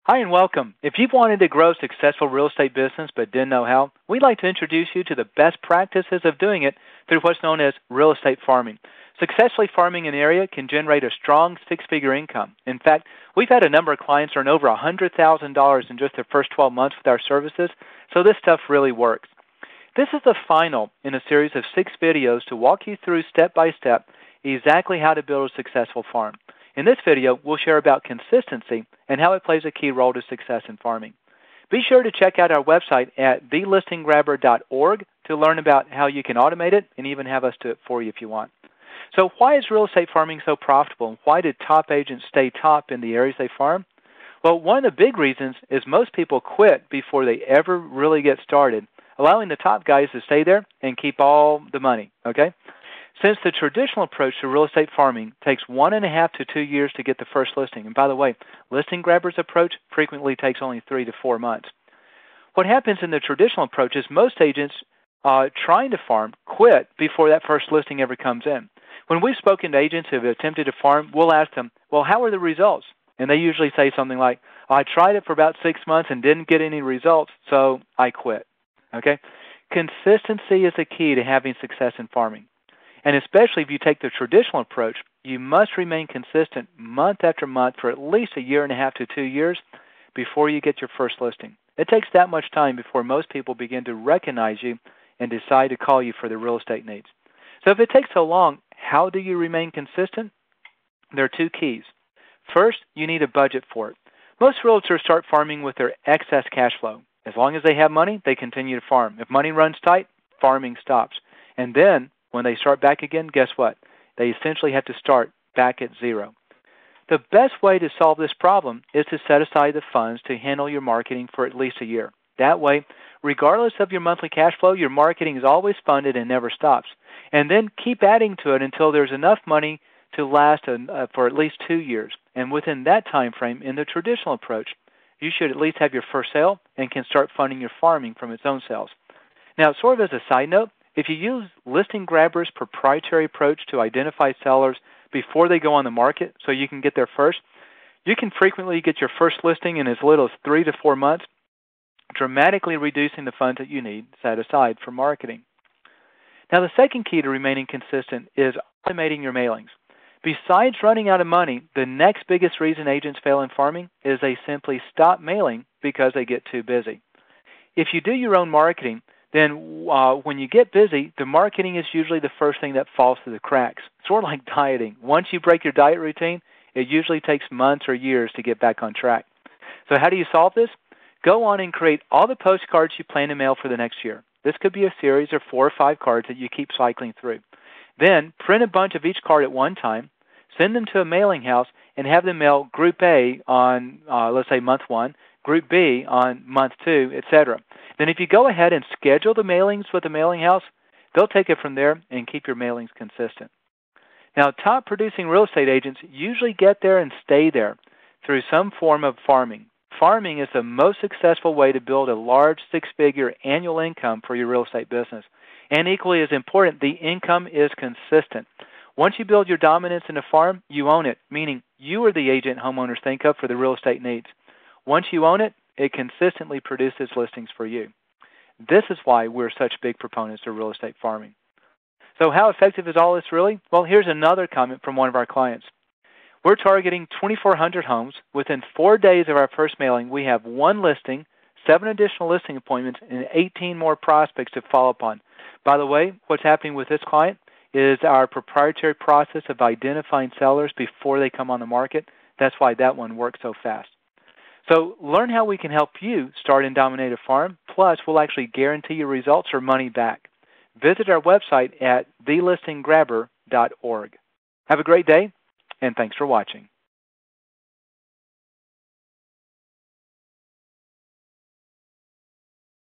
Hi and welcome. If you've wanted to grow a successful real estate business but didn't know how, we'd like to introduce you to the best practices of doing it through what's known as real estate farming. Successfully farming an area can generate a strong six-figure income. In fact, we've had a number of clients earn over $100,000 in just their first 12 months with our services, so this stuff really works. This is the final in a series of 6 videos to walk you through step by step exactly how to build a successful farm. In this video, we'll share about consistency and how it plays a key role to success in farming. Be sure to check out our website at thelistinggrabber.org to learn about how you can automate it and even have us do it for you if you want. So why is real estate farming so profitable, and why did top agents stay top in the areas they farm? Well, one of the big reasons is most people quit before they ever really get started, allowing the top guys to stay there and keep all the money, okay? Since the traditional approach to real estate farming takes 1.5 to 2 years to get the first listing, and by the way, Listing Grabber's approach frequently takes only 3 to 4 months. What happens in the traditional approach is most agents trying to farm quit before that first listing ever comes in. When we've spoken to agents who have attempted to farm, we'll ask them, well, how are the results? And they usually say something like, I tried it for about 6 months and didn't get any results, so I quit. Okay? Consistency is the key to having success in farming. And especially if you take the traditional approach, you must remain consistent month after month for at least 1.5 to 2 years before you get your first listing. It takes that much time before most people begin to recognize you and decide to call you for their real estate needs. So if it takes so long, how do you remain consistent? There are 2 keys. First, you need a budget for it. Most realtors start farming with their excess cash flow. As long as they have money, they continue to farm. If money runs tight, farming stops. And then, when they start back again, guess what? They essentially have to start back at zero. The best way to solve this problem is to set aside the funds to handle your marketing for at least a year. That way, regardless of your monthly cash flow, your marketing is always funded and never stops. And then keep adding to it until there's enough money to last for at least 2 years. And within that time frame, in the traditional approach, you should at least have your first sale and can start funding your farming from its own sales. Now, sort of as a side note, if you use Listing Grabber's proprietary approach to identify sellers before they go on the market so you can get there first, you can frequently get your first listing in as little as 3 to 4 months, dramatically reducing the funds that you need set aside for marketing. Now, the second key to remaining consistent is automating your mailings. Besides running out of money, the next biggest reason agents fail in farming is they simply stop mailing because they get too busy. If you do your own marketing, then when you get busy, the marketing is usually the first thing that falls through the cracks. Sort of like dieting. Once you break your diet routine, it usually takes months or years to get back on track. So how do you solve this? Go on and create all the postcards you plan to mail for the next year. This could be a series of 4 or 5 cards that you keep cycling through. Then print a bunch of each card at one time, send them to a mailing house, and have them mail Group A on, let's say, month 1, Group B on month 2, etc. Then if you go ahead and schedule the mailings with the mailing house, they'll take it from there and keep your mailings consistent. Now, top producing real estate agents usually get there and stay there through some form of farming. Farming is the most successful way to build a large 6-figure annual income for your real estate business. And equally as important, the income is consistent. Once you build your dominance in a farm, you own it, meaning you are the agent homeowners think of for the real estate needs. Once you own it, it consistently produces listings for you. This is why we're such big proponents of real estate farming. So how effective is all this really? Well, here's another comment from one of our clients. We're targeting 2,400 homes. Within 4 days of our first mailing, we have 1 listing, 7 additional listing appointments, and 18 more prospects to follow up on. By the way, what's happening with this client is our proprietary process of identifying sellers before they come on the market. That's why that one works so fast. So learn how we can help you start and dominate a farm, plus we'll actually guarantee your results or money back. Visit our website at thelistinggrabber.org. Have a great day, and thanks for watching.